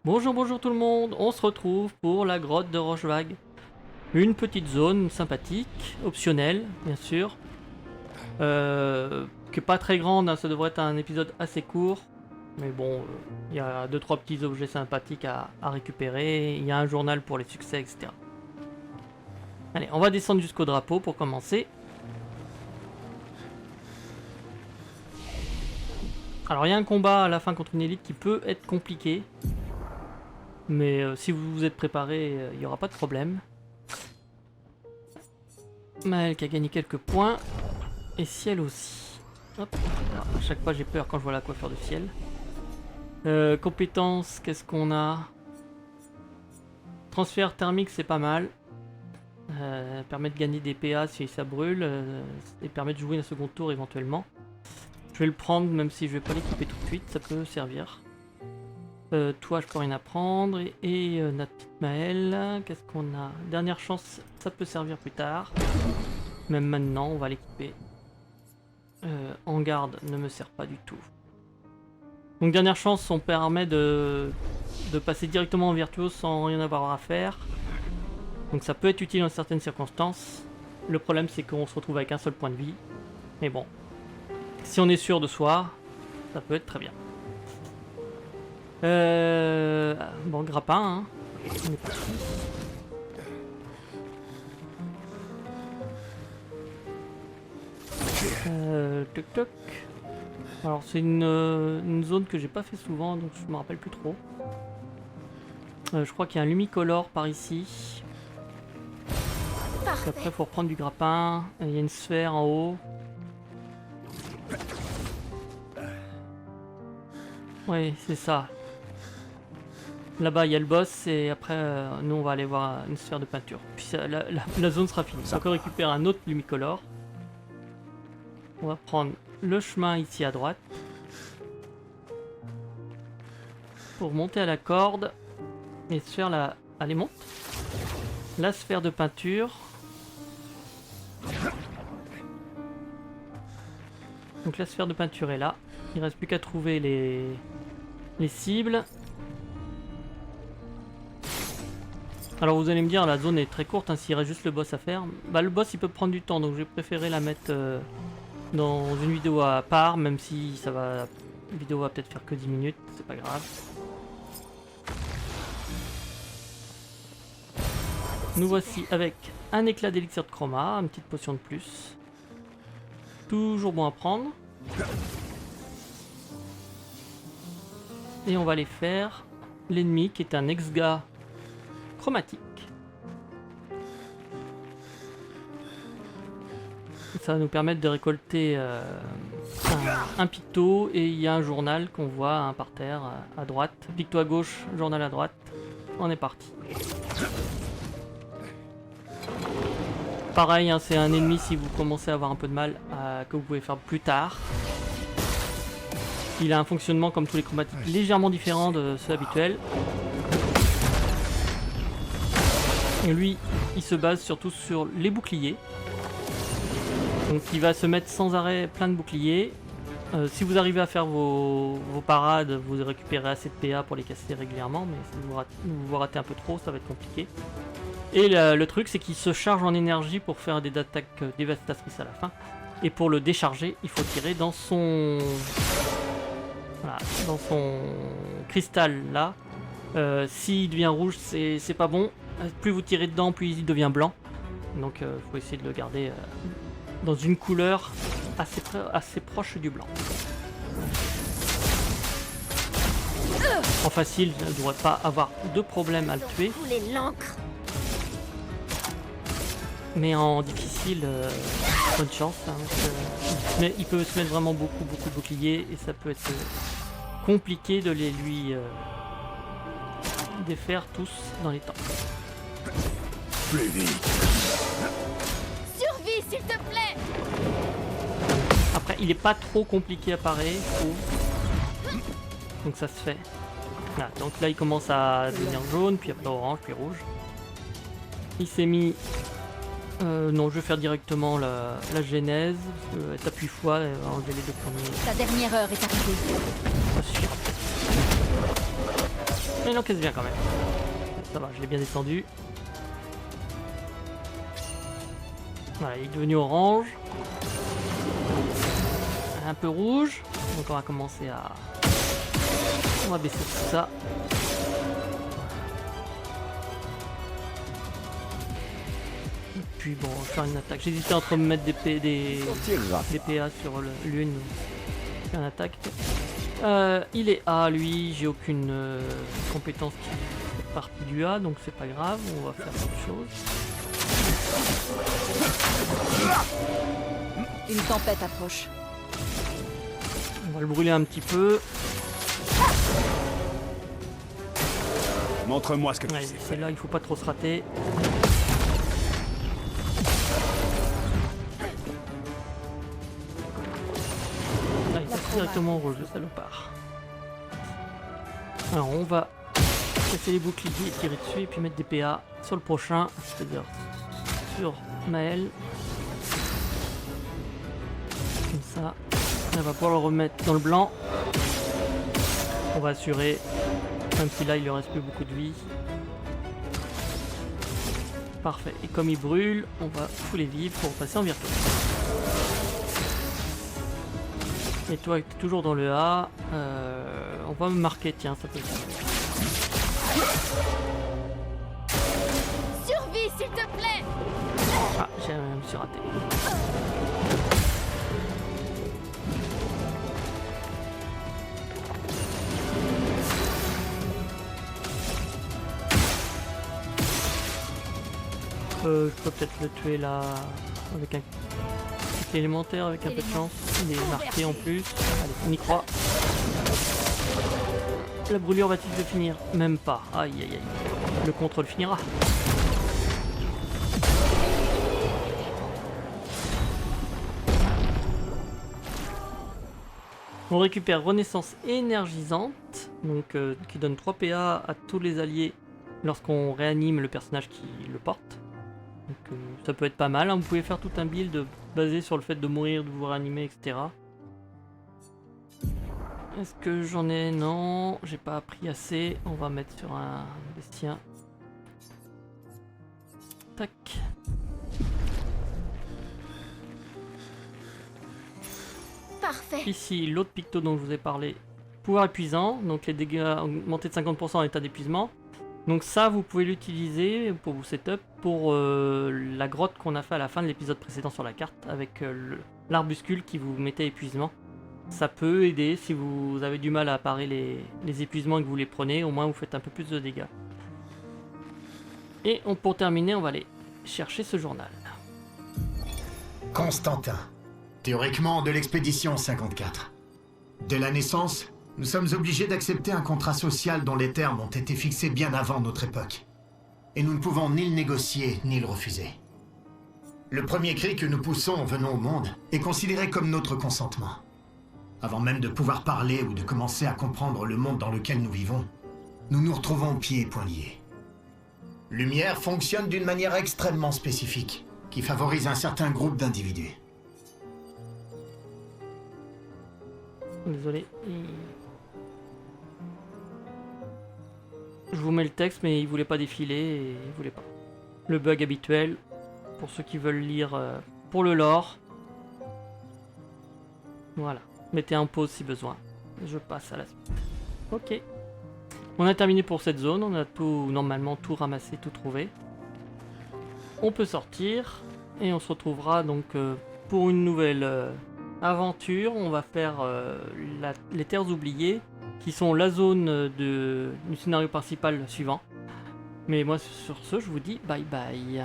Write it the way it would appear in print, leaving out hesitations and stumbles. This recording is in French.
Bonjour, bonjour tout le monde, on se retrouve pour la grotte de Rochevague. Une petite zone sympathique, optionnelle bien sûr, qui est pas très grande, hein, ça devrait être un épisode assez court. Mais bon, il y a 2-3 petits objets sympathiques à récupérer, il y a un journal pour les succès, etc. Allez, on va descendre jusqu'au drapeau pour commencer. Alors il y a un combat à la fin contre une élite qui peut être compliqué. Mais si vous vous êtes préparé, il n'y aura pas de problème. Maël qui a gagné quelques points. Et Ciel aussi. Hop. Alors, à chaque fois j'ai peur quand je vois la coiffure de Ciel. Compétences, qu'est-ce qu'on a? Transfert thermique, c'est pas mal. Permet de gagner des PA si ça brûle. Et permet de jouer un second tour éventuellement. Je vais le prendre même si je vais pas l'équiper tout de suite, ça peut servir. Toi je peux rien apprendre. Et notre petite Maëlle, qu'est-ce qu'on a? Dernière chance, ça peut servir plus tard. Même maintenant, on va l'équiper. En garde ne me sert pas du tout. Donc dernière chance, on permet de passer directement en virtuose sans rien avoir à faire. Donc ça peut être utile dans certaines circonstances. Le problème c'est qu'on se retrouve avec un seul point de vie. Mais bon, si on est sûr de soi, ça peut être très bien. Bon, grappin, hein. On est parti. Toc toc. Alors c'est une zone que j'ai pas fait souvent, donc je me rappelle plus trop. Je crois qu'il y a un lumicolore par ici. Après il faut reprendre du grappin. Il y a une sphère en haut. Oui, c'est ça. Là-bas il y a le boss et après nous on va aller voir une sphère de peinture. Puis la zone sera finie. On peut récupérer un autre lumicolore. On va prendre le chemin ici à droite. Pour monter à la corde. Et sphère la... Allez, monte. La sphère de peinture. Donc la sphère de peinture est là. Il ne reste plus qu'à trouver les cibles. Alors vous allez me dire, la zone est très courte, hein, s'il reste juste le boss à faire. Bah le boss il peut prendre du temps, donc j'ai préféré la mettre dans une vidéo à part, même si ça va, la vidéo va peut-être faire que 10 minutes, c'est pas grave. Nous voici avec un éclat d'élixir de chroma, une petite potion de plus. Toujours bon à prendre. Et on va aller faire l'ennemi qui est un ex-gars chromatique. Ça va nous permettre de récolter un picto et il y a un journal qu'on voit hein, par terre à droite. Picto à gauche, journal à droite. On est parti. Pareil, hein, c'est un ennemi si vous commencez à avoir un peu de mal que vous pouvez faire plus tard. Il a un fonctionnement comme tous les chromatiques légèrement différent de ceux habituels. Et lui, il se base surtout sur les boucliers. Donc il va se mettre sans arrêt plein de boucliers. Si vous arrivez à faire vos parades, vous récupérez assez de PA pour les casser régulièrement. Mais si vous ratez un peu trop, ça va être compliqué. Et le truc, c'est qu'il se charge en énergie pour faire des attaques dévastatrices à la fin. Et pour le décharger, il faut tirer dans son... Voilà, dans son cristal là. S'il devient rouge, c'est pas bon. Plus vous tirez dedans, plus il devient blanc. Donc il faut essayer de le garder dans une couleur assez proche du blanc. En facile, je ne devrais pas avoir de problème à le tuer. Mais en difficile, bonne chance. Hein, il peut se mettre vraiment beaucoup de boucliers et ça peut être compliqué de les lui défaire tous dans les temps. Plus vite. Survie, s'il te plaît. Après, il est pas trop compliqué à parer, je trouve. Donc ça se fait. Voilà, donc là, il commence à devenir jaune, puis après orange, puis rouge. Il s'est mis... non, je vais faire directement la genèse. T'appuies fois, enlever les deux premiers. Ta dernière heure est arrivée. Ça suffira peut-être. Mais il encaisse bien quand même. Ça va, je l'ai bien descendu. Voilà, il est devenu orange. Un peu rouge. Donc on va commencer à... On va baisser tout ça. Et puis bon, on va faire une attaque. J'hésitais entre me mettre des PA sur l'une. Faire une attaque. Il est A, lui. J'ai aucune compétence qui fait partie du A, donc c'est pas grave. On va faire autre chose. Une tempête approche. On va le brûler un petit peu. Montre-moi ce que tu Ouais, sais. c'est là, il faut pas trop se rater. Là, il passe directement au rouge, le salopard. Alors, on va casser les boucliers, tirer dessus et puis mettre des PA sur le prochain, c'est-à-dire sur Maël. Comme ça, on va pouvoir le remettre dans le blanc. On va assurer, même si là il lui reste plus beaucoup de vie. Parfait. Et comme il brûle, on va fouler vivre pour passer en virtuel. Et toi, tu es toujours dans le A. On va me marquer, tiens, ça peut être. Survie, s'il te plaît. Ah, je me suis raté. Je peux peut-être le tuer là avec un petit élémentaire avec un peu de chance. Il est marqué en plus. Allez, on y croit. La brûlure va-t-il se finir? Même pas. Aïe aïe aïe. Le contrôle finira. On récupère Renaissance énergisante, donc qui donne 3 PA à tous les alliés lorsqu'on réanime le personnage qui le porte. Donc ça peut être pas mal, hein. Vous pouvez faire tout un build basé sur le fait de mourir, de vous réanimer, etc. Est-ce que j'en ai? Non, j'ai pas appris assez. On va mettre sur un bestien. Tac. Parfait. Ici, l'autre picto dont je vous ai parlé. Pouvoir épuisant, donc les dégâts augmentés de 50% en état d'épuisement. Donc ça, vous pouvez l'utiliser pour vous setup pour la grotte qu'on a fait à la fin de l'épisode précédent sur la carte avec l'arbuscule qui vous mettait épuisement. Ça peut aider si vous avez du mal à parer les épuisements et que vous les prenez, au moins vous faites un peu plus de dégâts. Et pour terminer, on va aller chercher ce journal. Constantin, théoriquement de l'expédition 54. Dès la naissance, nous sommes obligés d'accepter un contrat social dont les termes ont été fixés bien avant notre époque. Et nous ne pouvons ni le négocier, ni le refuser. Le premier cri que nous poussons en venant au monde est considéré comme notre consentement. Avant même de pouvoir parler ou de commencer à comprendre le monde dans lequel nous vivons, nous nous retrouvons pieds et poings liés. Lumière fonctionne d'une manière extrêmement spécifique, qui favorise un certain groupe d'individus. Désolé. Je vous mets le texte, mais il voulait pas défiler et il voulait pas. Le bug habituel, pour ceux qui veulent lire pour le lore. Voilà. Mettez un pause si besoin. Je passe à la suite. Ok. On a terminé pour cette zone. On a tout, normalement tout ramassé, tout trouvé. On peut sortir. Et on se retrouvera donc pour une nouvelle aventure. On va faire les Terres oubliées, qui sont la zone du scénario principal suivant. Mais moi sur ce, je vous dis bye bye.